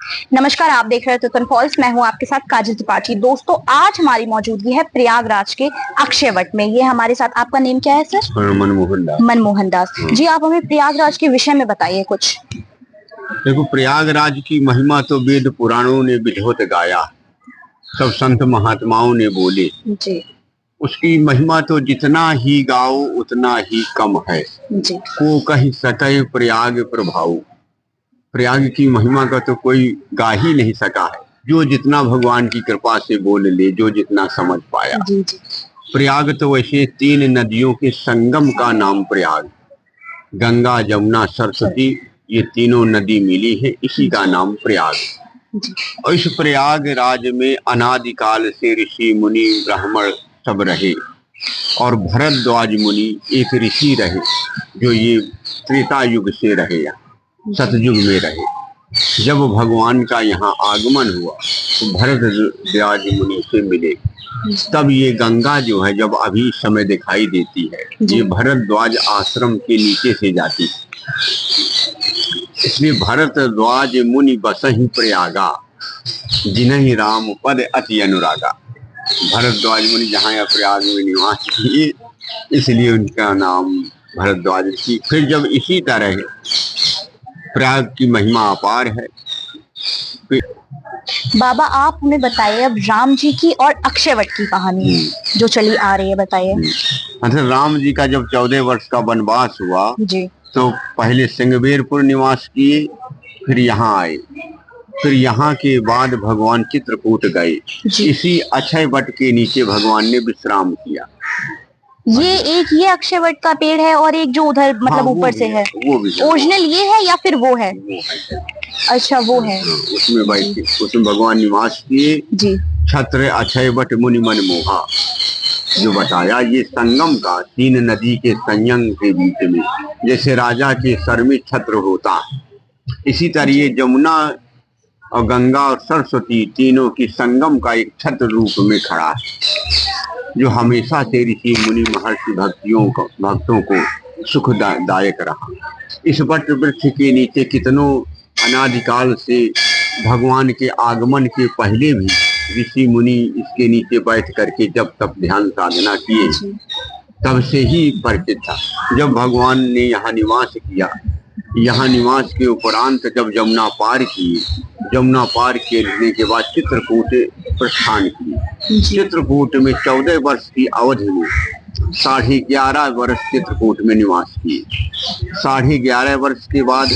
नमस्कार, आप देख रहे हैं तुतन फॉल्स। मैं हूं आपके साथ काजल त्रिपाठी। दोस्तों, आज हमारी मौजूदगी है प्रयागराज के अक्षयवट में। ये हमारे साथ, आपका नेम क्या है सर? मनमोहन दास। मनमोहन दास जी, आप हमें प्रयागराज के विषय में बताइए कुछ। देखो, प्रयागराज की महिमा तो वेद पुराणों ने विधवत गाया, सब संत महात्माओं ने बोले जी उसकी महिमा तो जितना ही गाओ उतना ही कम है। जी को कह सके प्रयाग प्रभाव। प्रयाग की महिमा का तो कोई गा ही नहीं सका है। जो जितना भगवान की कृपा से बोल ले, जो जितना समझ पाया। जी जी प्रयाग तो वैसे 3 नदियों के संगम का नाम प्रयाग। गंगा, जमुना, सरस्वती, ये तीनों नदी मिली है, इसी का नाम प्रयाग। जी और इस प्रयागराज में अनादिकाल से ऋषि मुनि ब्राह्मण सब रहे। और भरद्वाज मुनि एक ऋषि रहे, जो ये त्रेता युग से रहे, यहाँ सतयुग में रहे। जब भगवान का यहाँ आगमन हुआ तो भरद्वाज मुनि से मिले। तब ये गंगा जो है, जब अभी इस समय दिखाई देती है, ये भरद्वाज आश्रम के नीचे से जाती है। इसलिए भरद्वाज मुनि बसहि प्रयागा, जिन्हि राम पद अति अनुरागा। भरद्वाज मुनि जहाँ या प्रयाग में निवास किए, इसलिए उनका नाम भरद्वाज ऋषि। फिर जब इसी तरह प्रयाग की महिमा अपार है। बाबा, आप हमें बताइए अब राम जी की और अक्षयवट की कहानी जो चली आ रही है, बताइए। मतलब राम जी का जब 14 वर्ष का वनवास हुआ जी तो पहले सिंगबेरपुर निवास किए, फिर यहाँ आए। फिर यहाँ के बाद भगवान चित्रकूट गए। इसी अक्षय वट के नीचे भगवान ने विश्राम किया। ये अक्षयवट का पेड़ है और एक जो उधर मतलब ऊपर से है, वो भी ओरिजिनल ये है या फिर वो है? अच्छा, वो है। उसमें बैठे, उसमें भगवान निवास किए। जी छत्र अक्षय वट मुनि मन मोहा, जो बताया ये संगम का 3 नदी के संयम के बीच में, जैसे राजा के सर में छत्र होता है, इसी तरह ये जमुना और गंगा और सरस्वती तीनों की संगम का एक छत्र रूप में खड़ा है, जो हमेशा से ऋषि मुनि महर्षि भक्तों को सुखदायक रहा। इस वट वृक्ष के नीचे कितनों अनादिकाल से भगवान के आगमन के पहले भी ऋषि मुनि इसके नीचे बैठ करके जब तब ध्यान साधना किए, तब से ही परिचित था। जब भगवान ने यहाँ निवास किया, यहाँ निवास के उपरांत जब जमुना पार किए, जमुना पार करने के बाद चित्रकूट प्रस्थान किए। चित्रकूट में 14 वर्ष की अवधि में 11.5 वर्ष चित्रकूट में निवास किए। 11.5 वर्ष के बाद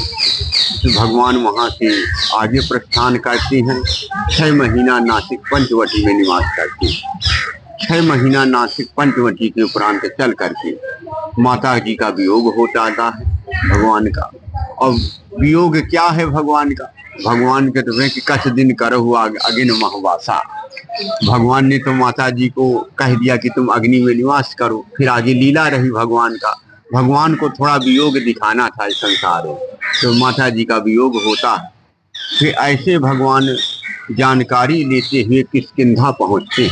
भगवान वहां से आगे प्रस्थान करते हैं। 6 महीना नासिक पंचवटी में निवास करते हैं। 6 महीना नासिक पंचवटी के उपरांत चल करके माता जी का वियोग हो जाता है भगवान का। और वियोग क्या है भगवान का? भगवान के तो कि कछ दिन करहु अग्नि महवासा। भगवान ने तो माता जी को कह दिया कि तुम अग्नि में निवास करो। फिर आगे लीला रही भगवान का। भगवान को थोड़ा वियोग दिखाना था इस संसार में, तो माता जी का वियोग होता है। फिर ऐसे भगवान जानकारी लेते हुए किष्किंधा पहुंचते,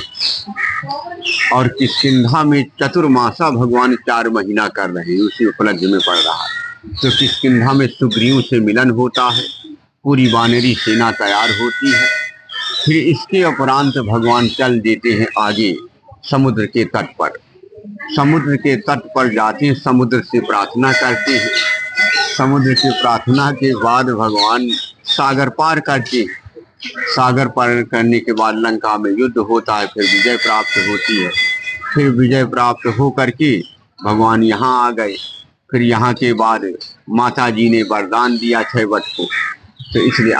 और किष्किंधा में चतुर्मासा भगवान 4 महीना कर रहे हैं, उसी उपलब्धि में पड़ रहा है। तो किष्किंधा में सुग्रीव से मिलन होता है, पूरी वानरी सेना तैयार होती है। फिर इसके उपरांत भगवान चल देते हैं आगे समुद्र के तट पर। समुद्र के तट पर जाते हैं, समुद्र से प्रार्थना करते हैं। समुद्र से प्रार्थना के बाद भगवान सागर पार करते हैं। सागर पार करने के बाद लंका में युद्ध होता है, फिर विजय प्राप्त होती है। फिर विजय प्राप्त हो करके भगवान यहाँ आ गए। फिर यहाँ के बाद माता जी ने वरदान दिया अक्षय वट को, तो इसलिए